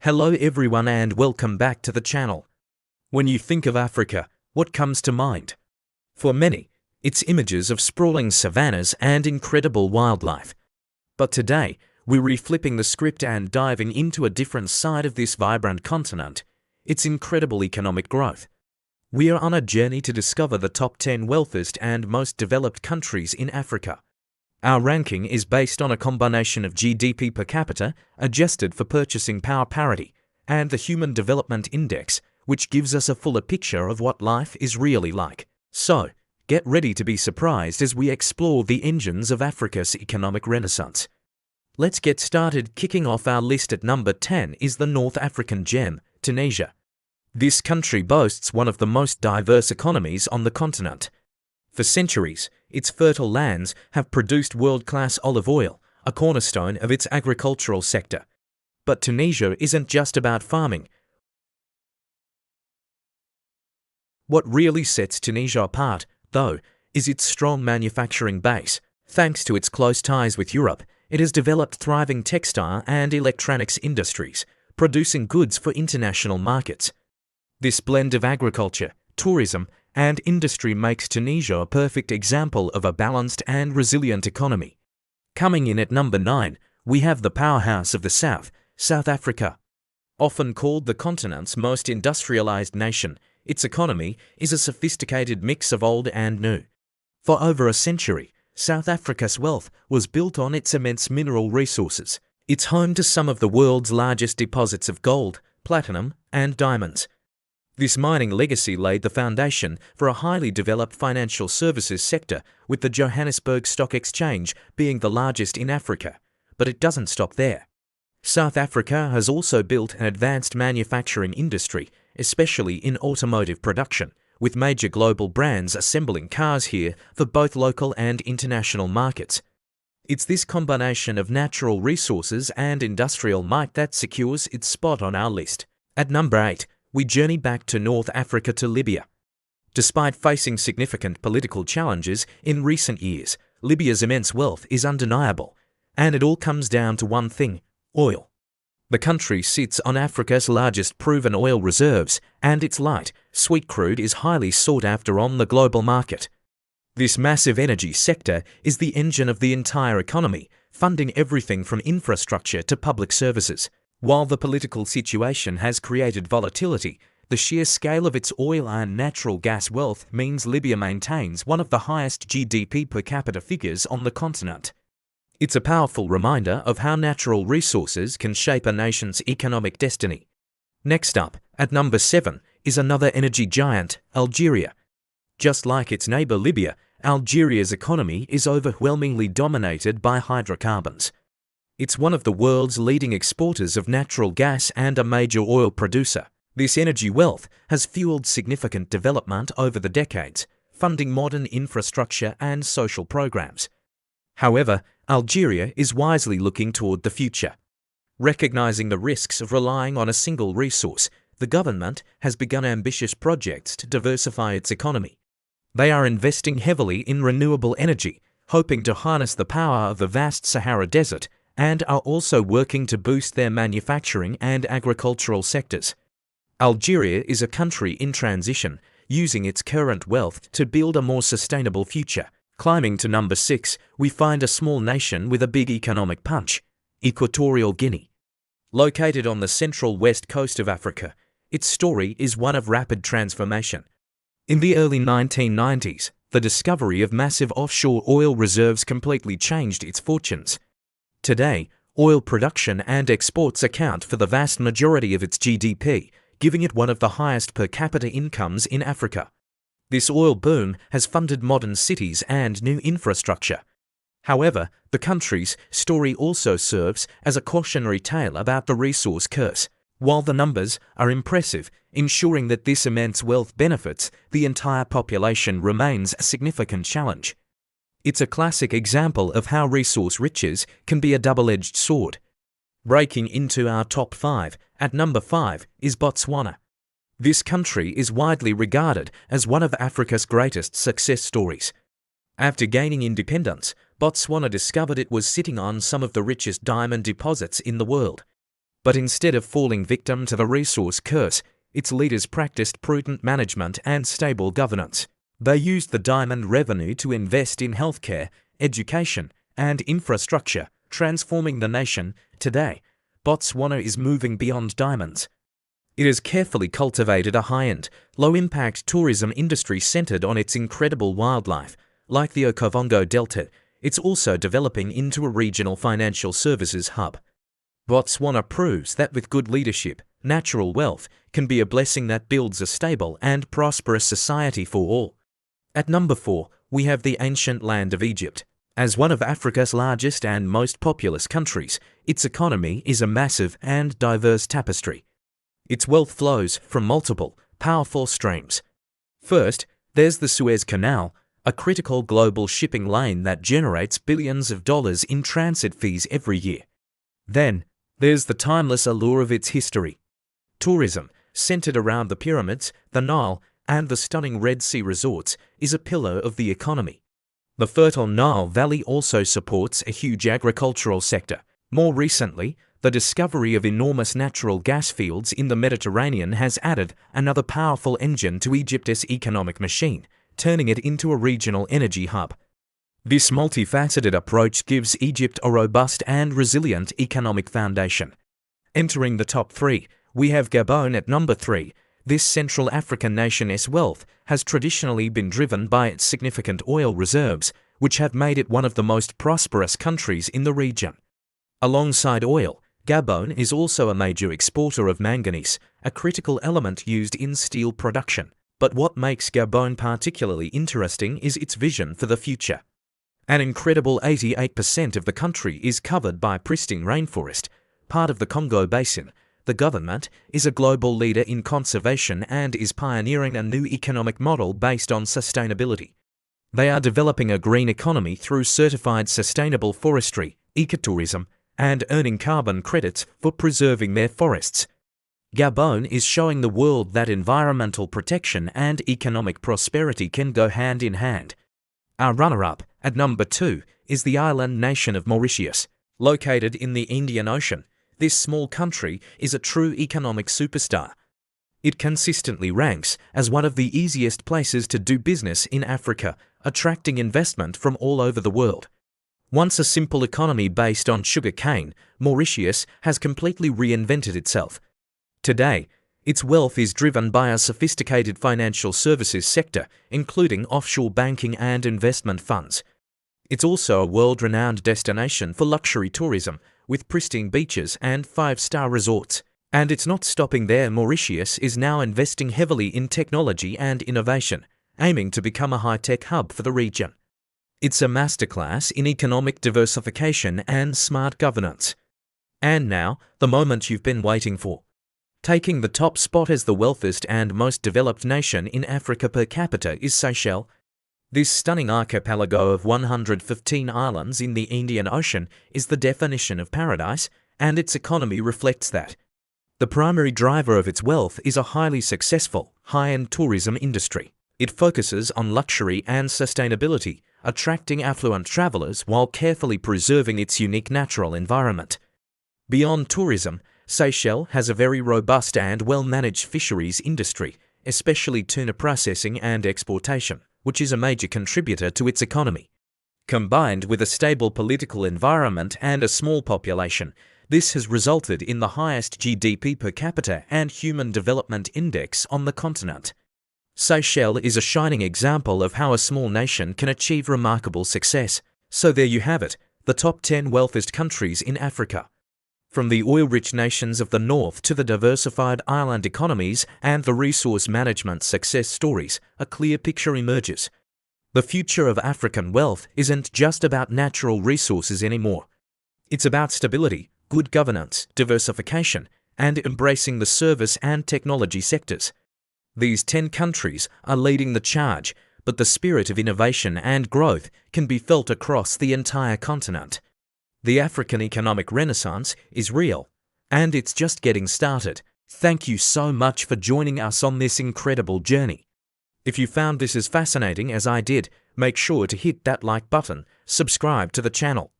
Hello everyone and welcome back to the channel. When you think of Africa, what comes to mind? For many, it's images of sprawling savannas and incredible wildlife. But today, we're reflipping the script and diving into a different side of this vibrant continent, its incredible economic growth. We are on a journey to discover the top 10 wealthiest and most developed countries in Africa. Our ranking is based on a combination of GDP per capita, adjusted for purchasing power parity, and the Human Development Index, which gives us a fuller picture of what life is really like. So, get ready to be surprised as we explore the engines of Africa's economic renaissance. Let's get started. Kicking off our list at number 10 is the North African gem, Tunisia. This country boasts one of the most diverse economies on the continent. For centuries, its fertile lands have produced world-class olive oil, a cornerstone of its agricultural sector. But Tunisia isn't just about farming. What really sets Tunisia apart, though, is its strong manufacturing base. Thanks to its close ties with Europe, it has developed thriving textile and electronics industries, producing goods for international markets. This blend of agriculture, tourism, and industry makes Tunisia a perfect example of a balanced and resilient economy. Coming in at number 9, we have the powerhouse of the South, South Africa. Often called the continent's most industrialized nation, its economy is a sophisticated mix of old and new. For over a century, South Africa's wealth was built on its immense mineral resources. It's home to some of the world's largest deposits of gold, platinum, and diamonds. This mining legacy laid the foundation for a highly developed financial services sector, with the Johannesburg Stock Exchange being the largest in Africa. But it doesn't stop there. South Africa has also built an advanced manufacturing industry, especially in automotive production, with major global brands assembling cars here for both local and international markets. It's this combination of natural resources and industrial might that secures its spot on our list. At number 8, we journey back to North Africa to Libya. Despite facing significant political challenges in recent years, Libya's immense wealth is undeniable, and it all comes down to one thing: oil. The country sits on Africa's largest proven oil reserves, and its light, sweet crude is highly sought after on the global market. This massive energy sector is the engine of the entire economy, funding everything from infrastructure to public services. While the political situation has created volatility, the sheer scale of its oil and natural gas wealth means Libya maintains one of the highest GDP per capita figures on the continent. It's a powerful reminder of how natural resources can shape a nation's economic destiny. Next up, at number 7, is another energy giant, Algeria. Just like its neighbor Libya, Algeria's economy is overwhelmingly dominated by hydrocarbons. It's one of the world's leading exporters of natural gas and a major oil producer. This energy wealth has fueled significant development over the decades, funding modern infrastructure and social programs. However, Algeria is wisely looking toward the future. Recognizing the risks of relying on a single resource, the government has begun ambitious projects to diversify its economy. They are investing heavily in renewable energy, hoping to harness the power of the vast Sahara Desert, and are also working to boost their manufacturing and agricultural sectors. Algeria is a country in transition, using its current wealth to build a more sustainable future. Climbing to number 6, we find a small nation with a big economic punch, Equatorial Guinea. Located on the central west coast of Africa, its story is one of rapid transformation. In the early 1990s, the discovery of massive offshore oil reserves completely changed its fortunes. Today, oil production and exports account for the vast majority of its GDP, giving it one of the highest per capita incomes in Africa. This oil boom has funded modern cities and new infrastructure. However, the country's story also serves as a cautionary tale about the resource curse. While the numbers are impressive, ensuring that this immense wealth benefits the entire population remains a significant challenge. It's a classic example of how resource riches can be a double-edged sword. Breaking into our top 5, at number 5 is Botswana. This country is widely regarded as one of Africa's greatest success stories. After gaining independence, Botswana discovered it was sitting on some of the richest diamond deposits in the world. But instead of falling victim to the resource curse, its leaders practiced prudent management and stable governance. They used the diamond revenue to invest in healthcare, education, and infrastructure, transforming the nation. Today, Botswana is moving beyond diamonds. It has carefully cultivated a high-end, low-impact tourism industry centered on its incredible wildlife. Like the Okavango Delta, it's also developing into a regional financial services hub. Botswana proves that with good leadership, natural wealth can be a blessing that builds a stable and prosperous society for all. At number 4, we have the ancient land of Egypt. As one of Africa's largest and most populous countries, its economy is a massive and diverse tapestry. Its wealth flows from multiple, powerful streams. First, there's the Suez Canal, a critical global shipping lane that generates billions of dollars in transit fees every year. Then, there's the timeless allure of its history. Tourism, centered around the pyramids, the Nile, and the stunning Red Sea resorts, is a pillar of the economy. The fertile Nile Valley also supports a huge agricultural sector. More recently, the discovery of enormous natural gas fields in the Mediterranean has added another powerful engine to Egypt's economic machine, turning it into a regional energy hub. This multifaceted approach gives Egypt a robust and resilient economic foundation. Entering the top 3, we have Gabon at number 3. This Central African nation's wealth has traditionally been driven by its significant oil reserves, which have made it one of the most prosperous countries in the region. Alongside oil, Gabon is also a major exporter of manganese, a critical element used in steel production. But what makes Gabon particularly interesting is its vision for the future. An incredible 88% of the country is covered by pristine rainforest, part of the Congo Basin. The government is a global leader in conservation and is pioneering a new economic model based on sustainability. They are developing a green economy through certified sustainable forestry, ecotourism, and earning carbon credits for preserving their forests. Gabon is showing the world that environmental protection and economic prosperity can go hand in hand. Our runner-up, at number 2, is the island nation of Mauritius. Located in the Indian Ocean, this small country is a true economic superstar. It consistently ranks as one of the easiest places to do business in Africa, attracting investment from all over the world. Once a simple economy based on sugar cane, Mauritius has completely reinvented itself. Today, its wealth is driven by a sophisticated financial services sector, including offshore banking and investment funds. It's also a world-renowned destination for luxury tourism, with pristine beaches and 5-star resorts. And it's not stopping there. Mauritius is now investing heavily in technology and innovation, aiming to become a high-tech hub for the region. It's a masterclass in economic diversification and smart governance. And now, the moment you've been waiting for. Taking the top spot as the wealthiest and most developed nation in Africa per capita is Seychelles. This stunning archipelago of 115 islands in the Indian Ocean is the definition of paradise, and its economy reflects that. The primary driver of its wealth is a highly successful, high-end tourism industry. It focuses on luxury and sustainability, attracting affluent travelers while carefully preserving its unique natural environment. Beyond tourism, Seychelles has a very robust and well-managed fisheries industry, especially tuna processing and exportation, which is a major contributor to its economy. Combined with a stable political environment and a small population, this has resulted in the highest GDP per capita and Human Development Index on the continent. Seychelles is a shining example of how a small nation can achieve remarkable success. So there you have it, the top 10 wealthiest countries in Africa. From the oil-rich nations of the north to the diversified island economies and the resource management success stories, a clear picture emerges. The future of African wealth isn't just about natural resources anymore. It's about stability, good governance, diversification, and embracing the service and technology sectors. These 10 countries are leading the charge, but the spirit of innovation and growth can be felt across the entire continent. The African economic renaissance is real, and it's just getting started. Thank you so much for joining us on this incredible journey. If you found this as fascinating as I did, make sure to hit that like button, subscribe to the channel,